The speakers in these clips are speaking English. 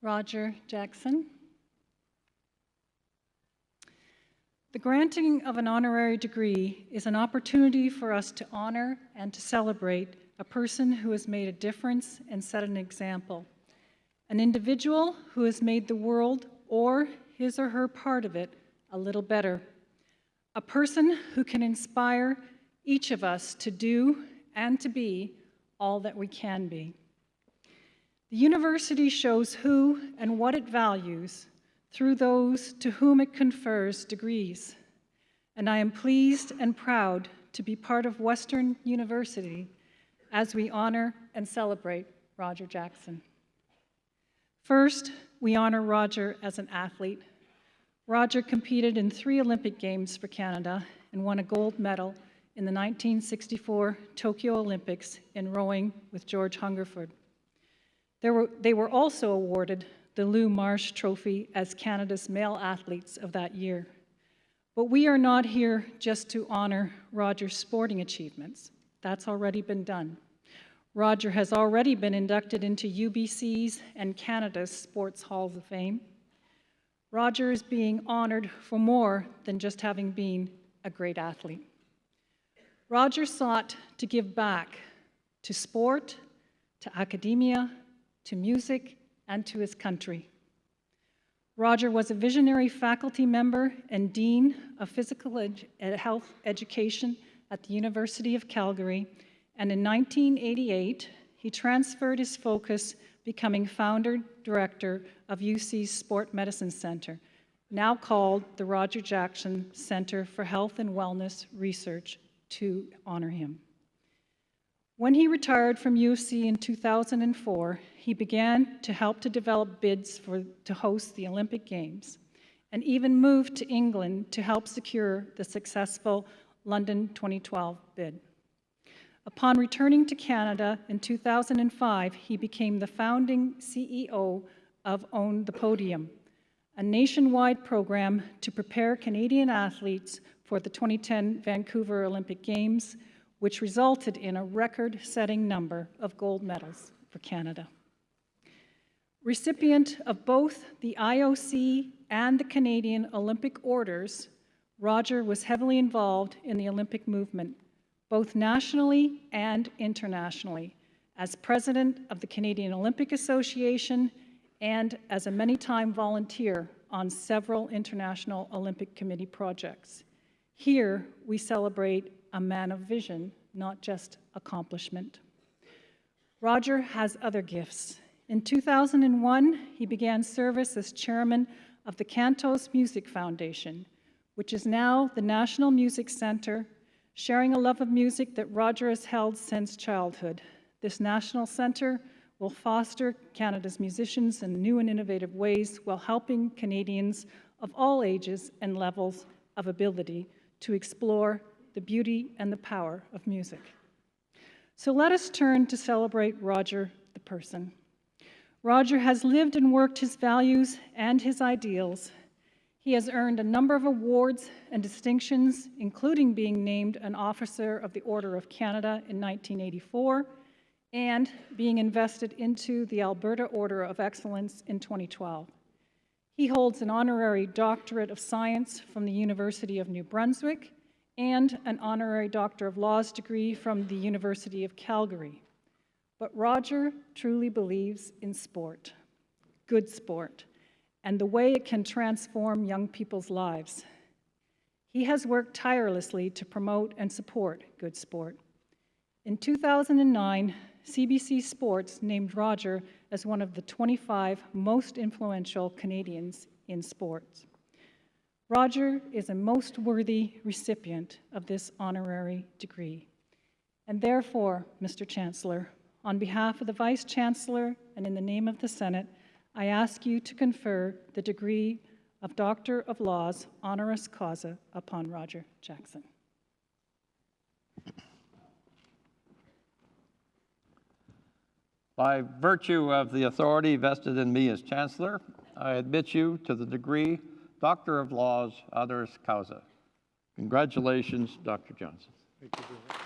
Roger Jackson. The granting of an honorary degree is an opportunity for us to honor and to celebrate a person who has made a difference and set an example, an individual who has made the world or his or her part of it a little better, a person who can inspire each of us to do and to be all that we can be. The university shows who and what it values through those to whom it confers degrees, and I am pleased and proud to be part of Western University as we honor and celebrate Roger Jackson. First, we honor Roger as an athlete. Roger competed in 3 Olympic Games for Canada and won a gold medal in the 1964 Tokyo Olympics in rowing with George Hungerford. They were also awarded the Lou Marsh Trophy as Canada's male athletes of that year. But we are not here just to honor Roger's sporting achievements. That's already been done. Roger has already been inducted into UBC's and Canada's Sports Halls of Fame. Roger is being honored for more than just having been a great athlete. Roger sought to give back to sport, to academia, to music, and to his country. Roger was a visionary faculty member and Dean of Physical Health Education at the University of Calgary, and in 1988, he transferred his focus, becoming founder director of UC's Sport Medicine Center, now called the Roger Jackson Center for Health and Wellness Research, to honor him. When he retired from UC in 2004, he began to help to develop bids to host the Olympic Games, and even moved to England to help secure the successful London 2012 bid. Upon returning to Canada in 2005, he became the founding CEO of Own the Podium, a nationwide program to prepare Canadian athletes for the 2010 Vancouver Olympic Games, which resulted in a record-setting number of gold medals for Canada. Recipient of both the IOC and the Canadian Olympic orders, Roger was heavily involved in the Olympic movement, both nationally and internationally, as president of the Canadian Olympic Association and as a many-time volunteer on several international Olympic Committee projects. Here, we celebrate a man of vision, not just accomplishment. Roger has other gifts. In 2001, he began service as chairman of the Cantos Music Foundation, which is now the National Music Center, sharing a love of music that Roger has held since childhood. This national center will foster Canada's musicians in new and innovative ways while helping Canadians of all ages and levels of ability to explore the beauty and the power of music. So let us turn to celebrate Roger the person. Roger has lived and worked his values and his ideals. He has earned a number of awards and distinctions, including being named an Officer of the Order of Canada in 1984 and being invested into the Alberta Order of Excellence in 2012. He holds an honorary Doctorate of Science from the University of New Brunswick and an honorary Doctor of Laws degree from the University of Calgary. But Roger truly believes in sport, good sport, and the way it can transform young people's lives. He has worked tirelessly to promote and support good sport. In 2009, CBC Sports named Roger as one of the 25 most influential Canadians in sports. Roger is a most worthy recipient of this honorary degree. And therefore, Mr. Chancellor, on behalf of the Vice Chancellor and in the name of the Senate, I ask you to confer the degree of Doctor of Laws honoris causa upon Roger Jackson. By virtue of the authority vested in me as Chancellor, I admit you to the degree Doctor of Laws honoris causa. Congratulations, Dr. Johnson. Thank you very much.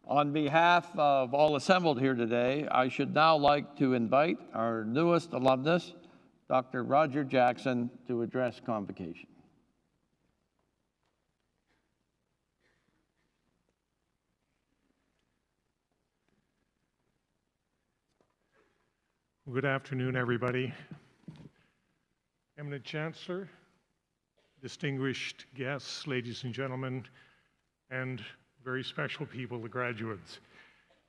On behalf of all assembled here today, I should now like to invite our newest alumnus, Dr. Roger Jackson, to address Convocation. Good afternoon, everybody. Eminent Chancellor, distinguished guests, ladies and gentlemen, and very special people, the graduates.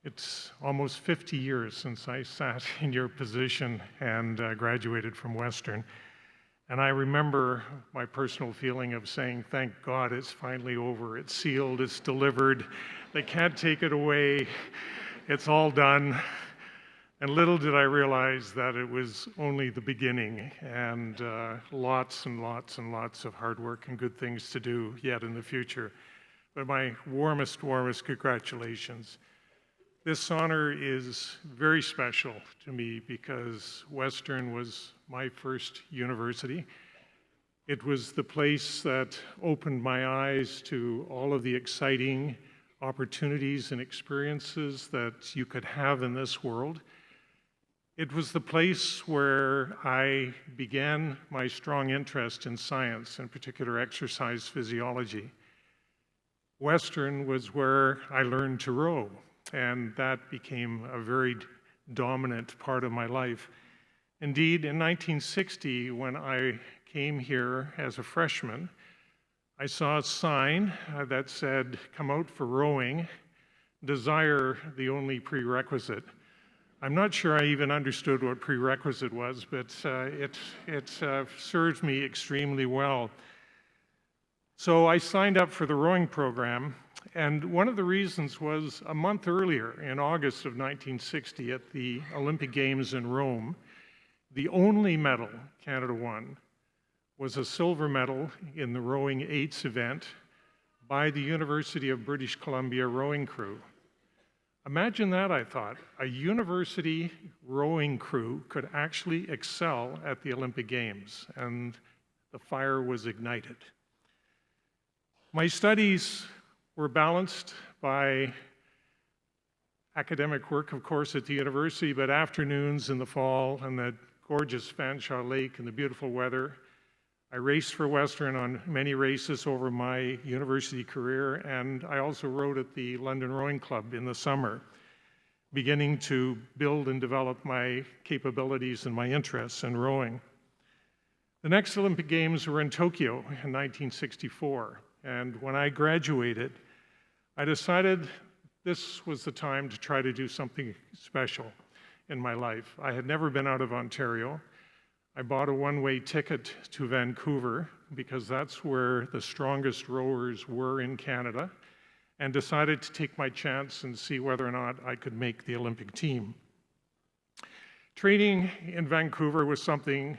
It's almost 50 years since I sat in your position and graduated from Western. And I remember my personal feeling of saying, thank God it's finally over. It's sealed, it's delivered. They can't take it away. It's all done. And little did I realize that it was only the beginning, and lots and lots and lots of hard work and good things to do yet in the future. But my warmest congratulations. This honor is very special to me because Western was my first university. It was the place that opened my eyes to all of the exciting opportunities and experiences that you could have in this world. It was the place where I began my strong interest in science, in particular exercise physiology. Western was where I learned to row, and that became a very dominant part of my life. Indeed, in 1960, when I came here as a freshman, I saw a sign that said, "Come out for rowing, desire the only prerequisite." I'm not sure I even understood what prerequisite was, but it served me extremely well. So I signed up for the rowing program, and one of the reasons was a month earlier, in August of 1960, at the Olympic Games in Rome, the only medal Canada won was a silver medal in the rowing eights event by the University of British Columbia rowing crew. Imagine that, I thought. A university rowing crew could actually excel at the Olympic Games, and the fire was ignited. My studies were balanced by academic work, of course, at the university, but afternoons in the fall and the gorgeous Fanshawe Lake and the beautiful weather. I raced for Western on many races over my university career, and I also rowed at the London Rowing Club in the summer, beginning to build and develop my capabilities and my interests in rowing. The next Olympic Games were in Tokyo in 1964. And when I graduated, I decided this was the time to try to do something special in my life. I had never been out of Ontario. I bought a one-way ticket to Vancouver because that's where the strongest rowers were in Canada, and decided to take my chance and see whether or not I could make the Olympic team. Training in Vancouver was something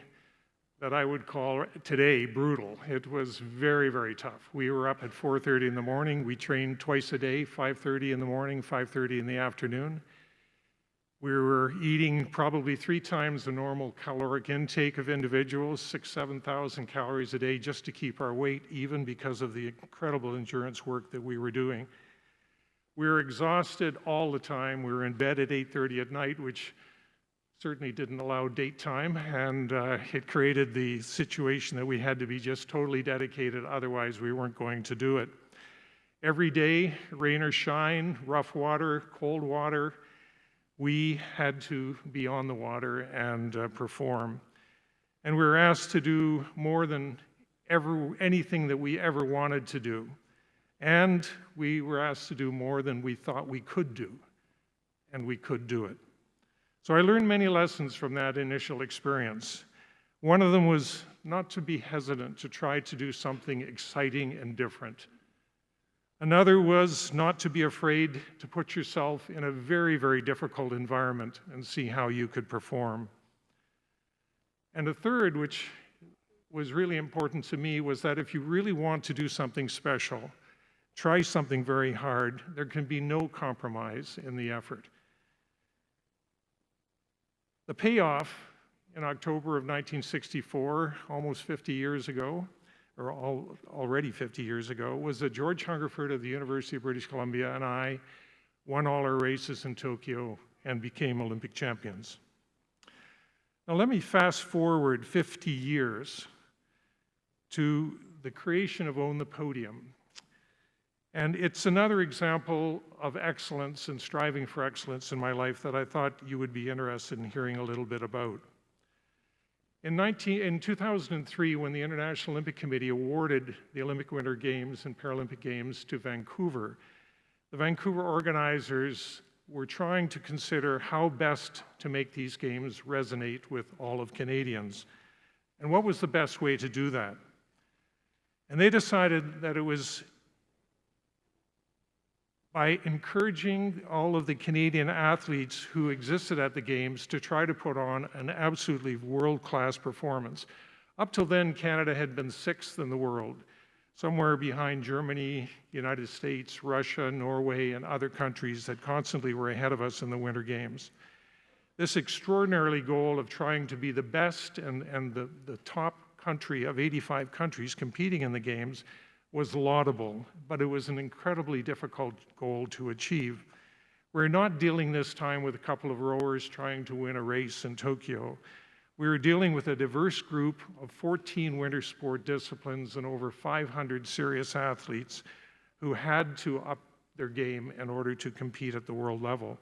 that I would call today brutal. It was very, very tough. We were up at 4:30 in the morning. We trained twice a day, 5:30 in the morning, 5:30 in the afternoon. We were eating probably 3 times the normal caloric intake of individuals, 7,000 calories a day, just to keep our weight even because of the incredible endurance work that we were doing. We were exhausted all the time. We were in bed at 8:30 at night, which certainly didn't allow date time, and it created the situation that we had to be just totally dedicated, otherwise we weren't going to do it. Every day, rain or shine, rough water, cold water, we had to be on the water and perform. And we were asked to do more than anything that we ever wanted to do. And we were asked to do more than we thought we could do, and we could do it. So I learned many lessons from that initial experience. One of them was not to be hesitant to try to do something exciting and different. Another was not to be afraid to put yourself in a very, very difficult environment and see how you could perform. And a third, which was really important to me, was that if you really want to do something special, try something very hard. There can be no compromise in the effort. The payoff in October of 1964, almost 50 years ago, or already 50 years ago, was that George Hungerford of the University of British Columbia and I won all our races in Tokyo, and became Olympic champions. Now let me fast forward 50 years to the creation of Own the Podium. And it's another example of excellence and striving for excellence in my life that I thought you would be interested in hearing a little bit about. In 2003, when the International Olympic Committee awarded the Olympic Winter Games and Paralympic Games to Vancouver, the Vancouver organizers were trying to consider how best to make these games resonate with all of Canadians, and what was the best way to do that. And they decided that it was by encouraging all of the Canadian athletes who existed at the Games to try to put on an absolutely world-class performance. Up till then, Canada had been 6th in the world, somewhere behind Germany, United States, Russia, Norway, and other countries that constantly were ahead of us in the Winter Games. This extraordinary goal of trying to be the best and the top country of 85 countries competing in the Games was laudable, but it was an incredibly difficult goal to achieve. We're not dealing this time with a couple of rowers trying to win a race in Tokyo. We were dealing with a diverse group of 14 winter sport disciplines and over 500 serious athletes who had to up their game in order to compete at the world level.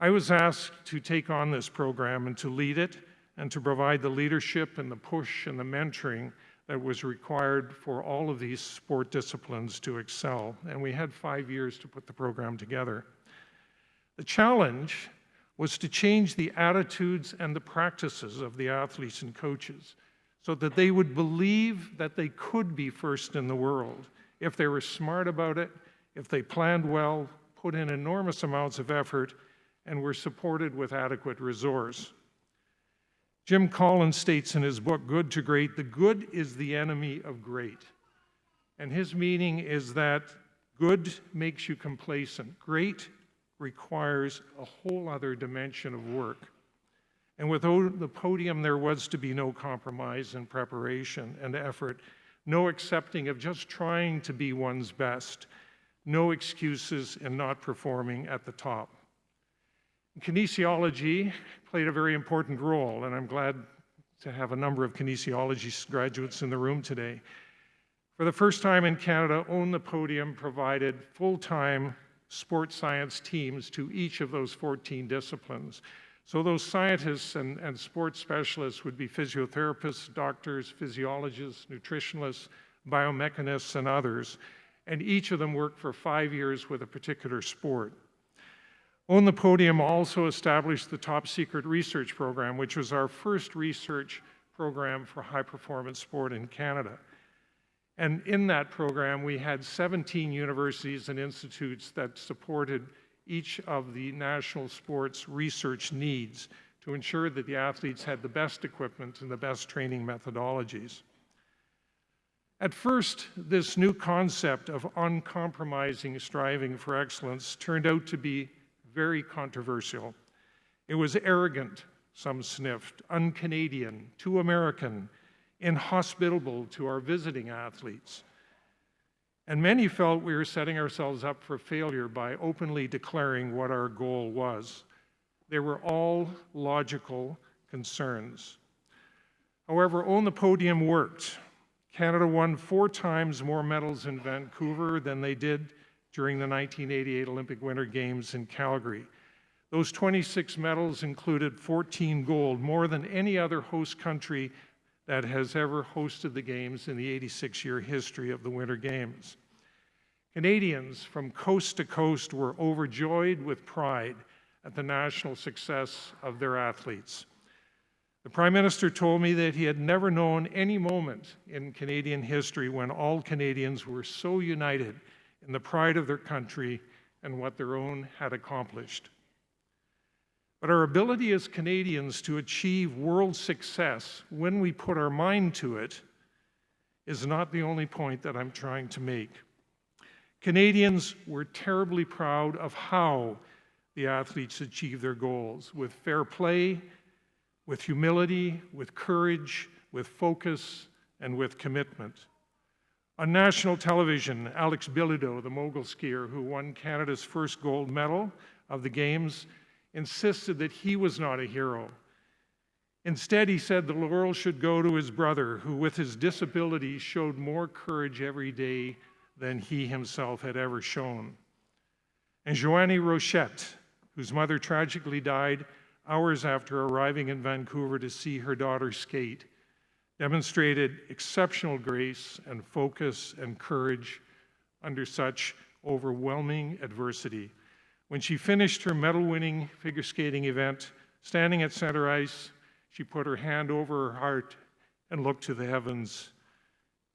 I was asked to take on this program and to lead it and to provide the leadership and the push and the mentoring that was required for all of these sport disciplines to excel. And we had 5 years to put the program together. The challenge was to change the attitudes and the practices of the athletes and coaches so that they would believe that they could be first in the world if they were smart about it, if they planned well, put in enormous amounts of effort, and were supported with adequate resource. Jim Collins states in his book, Good to Great, the good is the enemy of great. And his meaning is that good makes you complacent. Great requires a whole other dimension of work. And with the podium, there was to be no compromise in preparation and effort, no accepting of just trying to be one's best, no excuses in not performing at the top. Kinesiology played a very important role, and I'm glad to have a number of kinesiology graduates in the room today. For the first time in Canada, Own the Podium provided full-time sports science teams to each of those 14 disciplines. So those scientists and sports specialists would be physiotherapists, doctors, physiologists, nutritionists, biomechanists, and others, and each of them worked for 5 years with a particular sport. Own the Podium also established the Top Secret Research Program, which was our first research program for high-performance sport in Canada. And in that program, we had 17 universities and institutes that supported each of the national sports research needs to ensure that the athletes had the best equipment and the best training methodologies. At first, this new concept of uncompromising striving for excellence turned out to be very controversial. It was arrogant, some sniffed, un-Canadian, too American, inhospitable to our visiting athletes. And many felt we were setting ourselves up for failure by openly declaring what our goal was. They were all logical concerns. However, Own the Podium worked. Canada won 4 times more medals in Vancouver than they did during the 1988 Olympic Winter Games in Calgary. Those 26 medals included 14 gold, more than any other host country that has ever hosted the Games in the 86-year history of the Winter Games. Canadians from coast to coast were overjoyed with pride at the national success of their athletes. The Prime Minister told me that he had never known any moment in Canadian history when all Canadians were so united in the pride of their country and what their own had accomplished. But our ability as Canadians to achieve world success when we put our mind to it is not the only point that I'm trying to make. Canadians were terribly proud of how the athletes achieved their goals, with fair play, with humility, with courage, with focus, and with commitment. On national television, Alex Bilodeau, the mogul skier who won Canada's first gold medal of the Games, insisted that he was not a hero. Instead, he said the laurel should go to his brother, who with his disability showed more courage every day than he himself had ever shown. And Joanne Rochette, whose mother tragically died hours after arriving in Vancouver to see her daughter skate, demonstrated exceptional grace and focus and courage under such overwhelming adversity. When she finished her medal-winning figure skating event, standing at center ice, she put her hand over her heart and looked to the heavens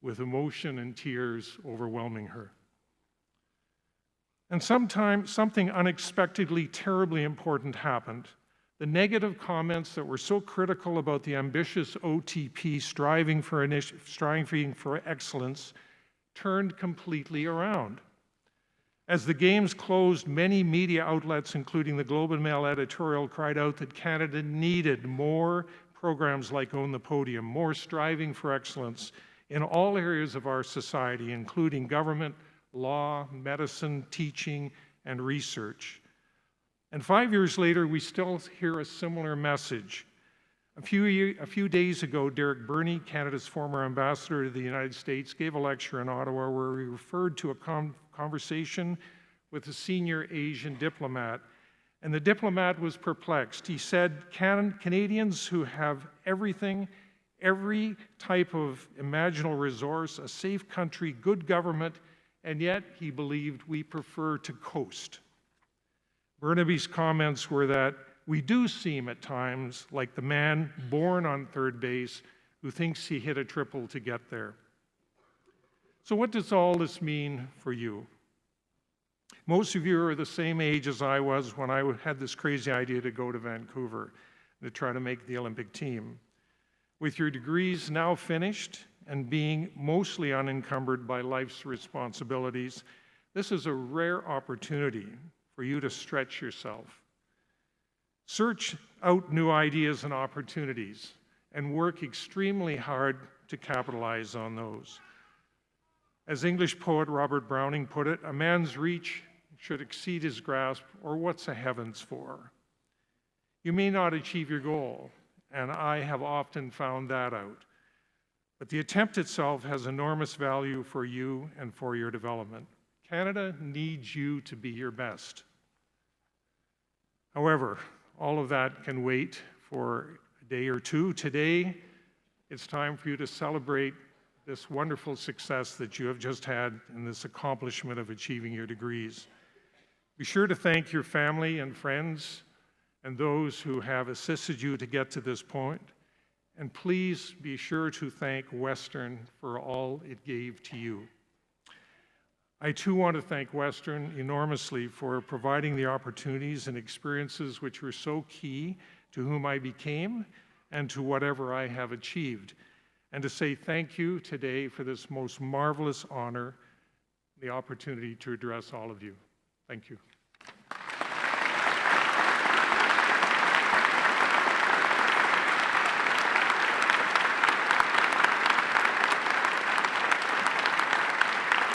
with emotion and tears overwhelming her. And sometimes something unexpectedly terribly important happened. The negative comments that were so critical about the ambitious OTP striving for excellence turned completely around. As the Games closed, many media outlets, including the Globe and Mail editorial, cried out that Canada needed more programs like Own the Podium, more striving for excellence in all areas of our society, including government, law, medicine, teaching, and research. And 5 years later, we still hear a similar message. A few days ago, Derek Burney, Canada's former ambassador to the United States, gave a lecture in Ottawa where he referred to a conversation with a senior Asian diplomat. And the diplomat was perplexed. He said, Canadians who have everything, every type of imaginable resource, a safe country, good government, and yet, he believed, we prefer to coast. Burnaby's comments were that we do seem at times like the man born on third base who thinks he hit a triple to get there. So what does all this mean for you? Most of you are the same age as I was when I had this crazy idea to go to Vancouver to try to make the Olympic team. With your degrees now finished and being mostly unencumbered by life's responsibilities, this is a rare opportunity for you to stretch yourself. Search out new ideas and opportunities and work extremely hard to capitalize on those. As English poet Robert Browning put it, a man's reach should exceed his grasp, or what's a heavens for? You may not achieve your goal, and I have often found that out. But the attempt itself has enormous value for you and for your development. Canada needs you to be your best. However, all of that can wait for a day or two. Today, it's time for you to celebrate this wonderful success that you have just had in this accomplishment of achieving your degrees. Be sure to thank your family and friends and those who have assisted you to get to this point. And please be sure to thank Western for all it gave to you. I too want to thank Western enormously for providing the opportunities and experiences which were so key to whom I became and to whatever I have achieved. And to say thank you today for this most marvelous honor, the opportunity to address all of you. Thank you.